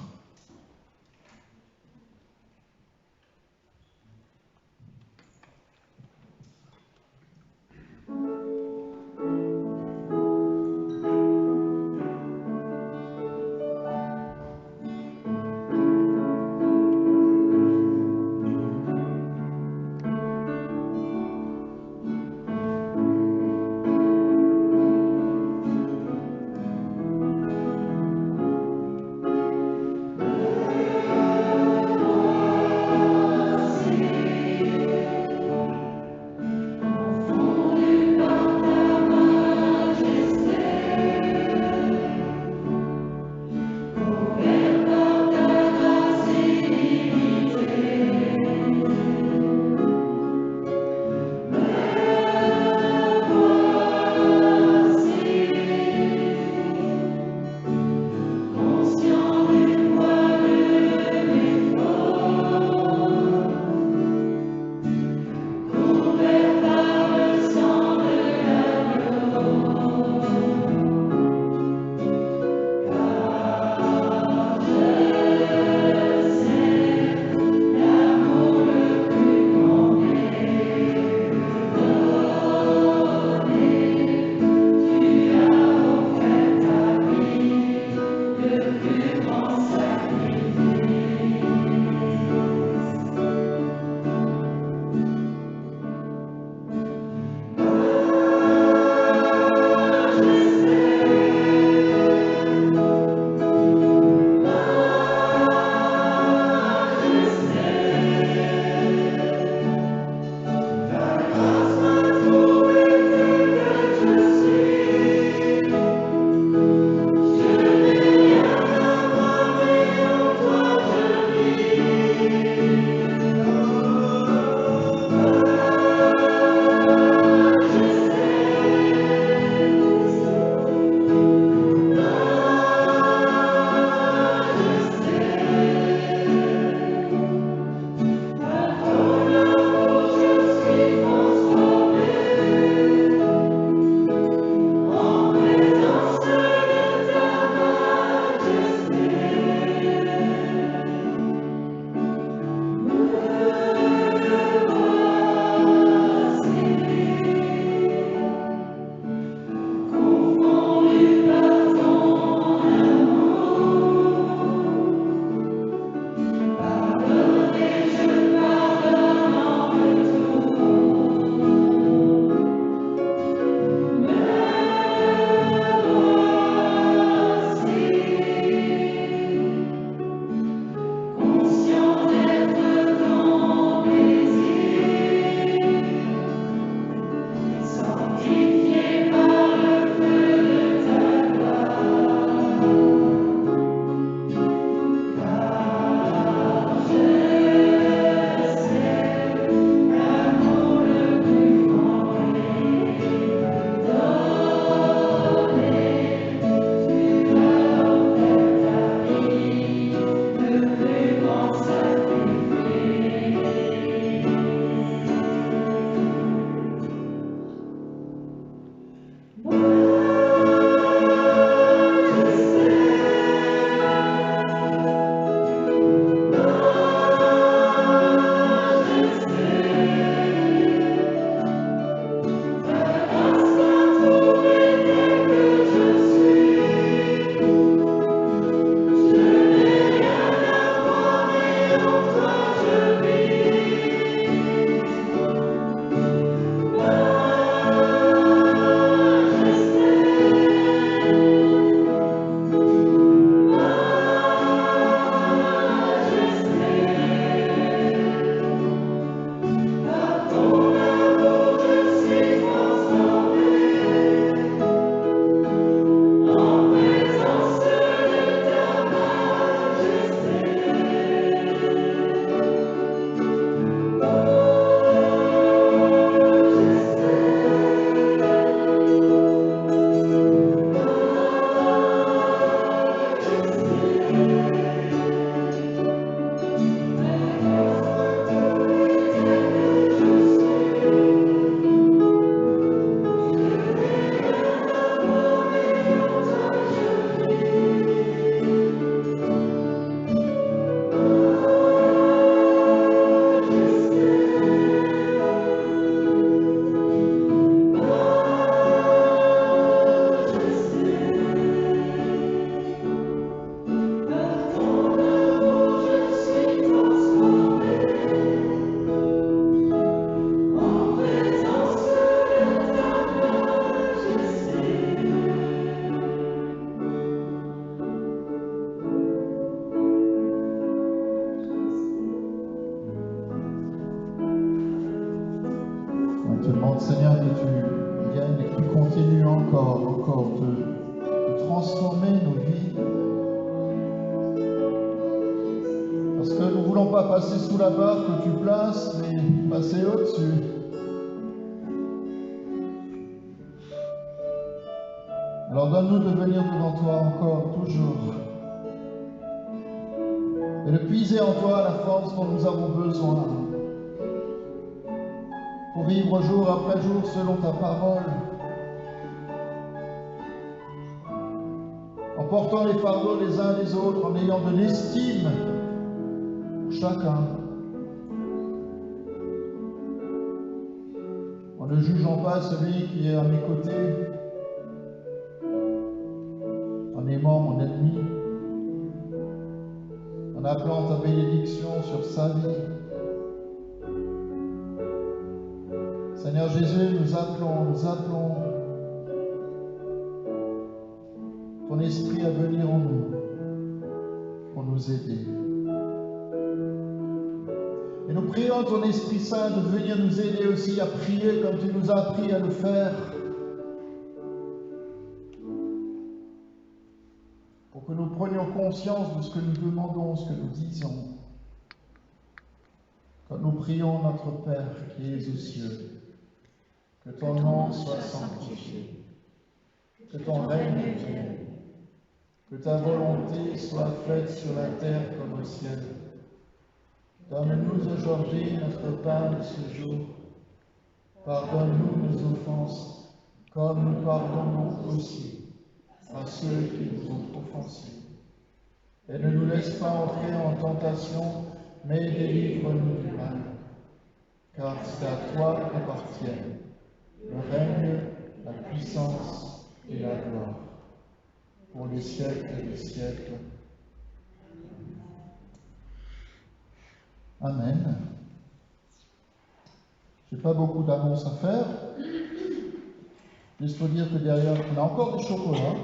A: encore de transformer nos vies. Parce que nous ne voulons pas passer sous la barre que tu places, mais passer au-dessus. Alors donne-nous de venir devant toi encore, toujours. Et de puiser en toi la force dont nous avons besoin. Pour vivre jour après jour selon ta parole. En portant les fardeaux les uns les autres, en ayant de l'estime pour chacun. En ne jugeant pas celui qui est à mes côtés. En aimant mon ennemi. En appelant ta bénédiction sur sa vie. Seigneur Jésus, nous appelons ton esprit à venir en nous pour nous aider. Et nous prions ton Esprit Saint de venir nous aider aussi à prier comme tu nous as appris à le faire. Pour que nous prenions conscience de ce que nous demandons, ce que nous disons. Quand nous prions notre Père qui es aux cieux, que ton nom soit sanctifié, que ton règne vienne, que ta volonté soit faite sur la terre comme au ciel. Donne-nous aujourd'hui notre pain de ce jour. Pardonne-nous nos offenses, comme nous pardonnons aussi à ceux qui nous ont offensés. Et ne nous laisse pas entrer en tentation, mais délivre-nous du mal. Car c'est à toi qu'appartiennent le règne, la puissance et la gloire, pour les siècles des siècles. Amen. Je n'ai pas beaucoup d'annonces à faire. Juste pour dire que derrière, on a encore des chocolats.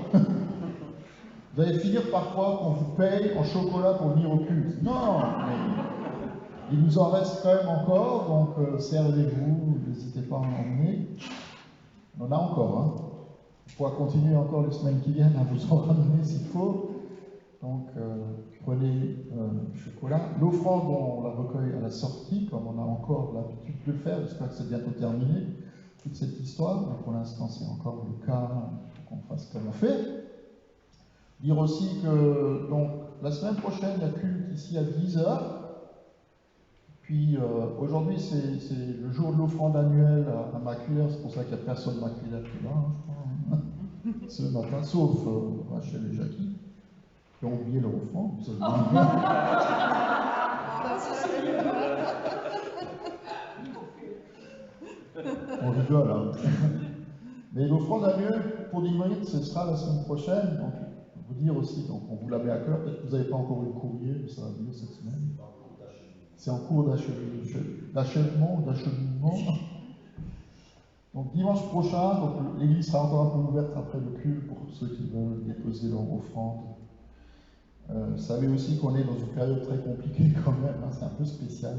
A: Vous allez finir par croire qu'on vous paye en chocolat pour venir au culte. Non, mais il nous en reste quand même encore, donc servez-vous, n'hésitez pas à en emmener. On en a encore, hein. On pourra continuer encore les semaines qui viennent à vous en ramener s'il faut. Donc prenez le chocolat. L'offrande, on la recueille à la sortie, comme on a encore l'habitude de le faire. J'espère que c'est bientôt terminé, toute cette histoire. Mais pour l'instant, c'est encore le cas qu'on fasse comme on fait. Dire aussi que donc, la semaine prochaine, il y a culte ici à 10h. Puis aujourd'hui, c'est le jour de l'offrande annuelle à Maculaire. C'est pour ça qu'il n'y a personne de Maculaire qui est là, hein, je crois, ce matin, sauf Rachel et Jackie, qui ont oublié leur offrande. On rigole, hein. Mais l'offrande annuelle pour Limerick, ce sera la semaine prochaine. Donc, vous dire aussi, donc on vous la met à cœur. Peut-être que vous n'avez pas encore eu le courrier, mais ça va venir cette semaine. C'est en cours d'achèvement. Donc dimanche prochain, l'église sera encore un peu ouverte après le culte pour ceux qui veulent déposer leur offrande. Vous savez aussi qu'on est dans une période très compliquée quand même, hein, c'est un peu spécial.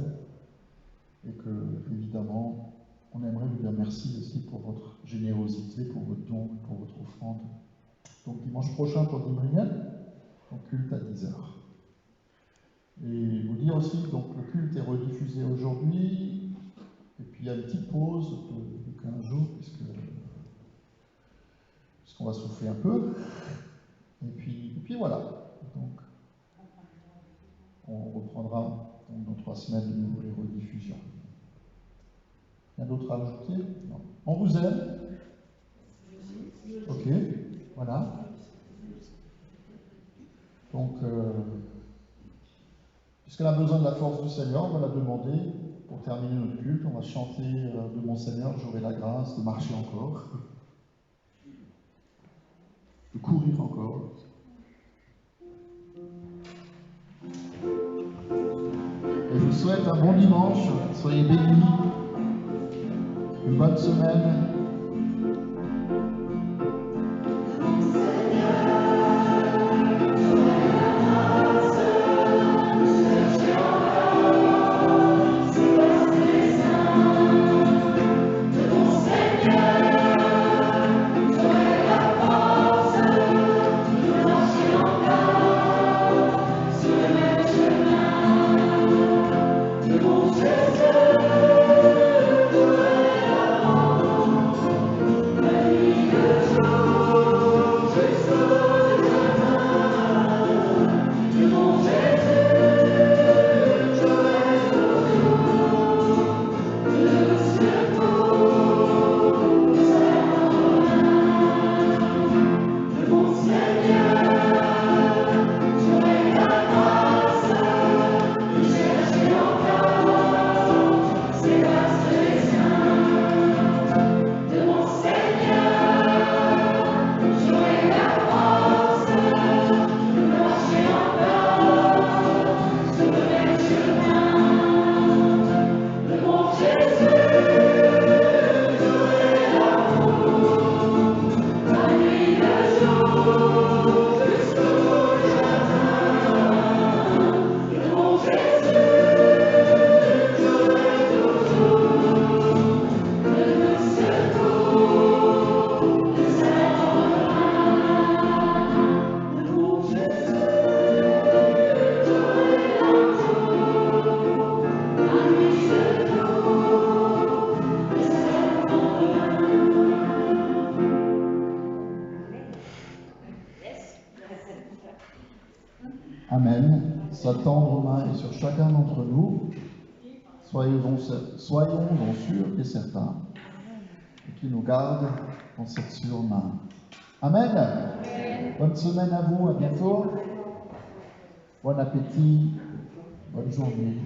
A: Et que, évidemment, on aimerait vous dire merci aussi pour votre générosité, pour votre don, pour votre offrande. Donc dimanche prochain pour Dimringen, donc culte à 10h. Et vous dire aussi, donc le culte est rediffusé aujourd'hui, et puis il y a une petite pause de 15 jours, puisqu'on va souffler un peu. Et puis voilà. Donc on reprendra donc, dans 3 semaines de nouveau les rediffusions. Rien d'autre à ajouter? Non. On vous aime? Ok, voilà. Donc, puisqu'elle a besoin de la force du Seigneur, on va la demander pour terminer notre culte. On va chanter de mon Seigneur, j'aurai la grâce de marcher encore, de courir encore. Et je vous souhaite un bon dimanche, soyez bénis, une bonne semaine.
B: Seigneur,
A: tendre main est sur chacun d'entre nous. Soyons-en sûrs et certains, et qui nous garde dans cette sûre main. Amen. Bonne semaine à vous, à bientôt. Bon appétit, bonne journée.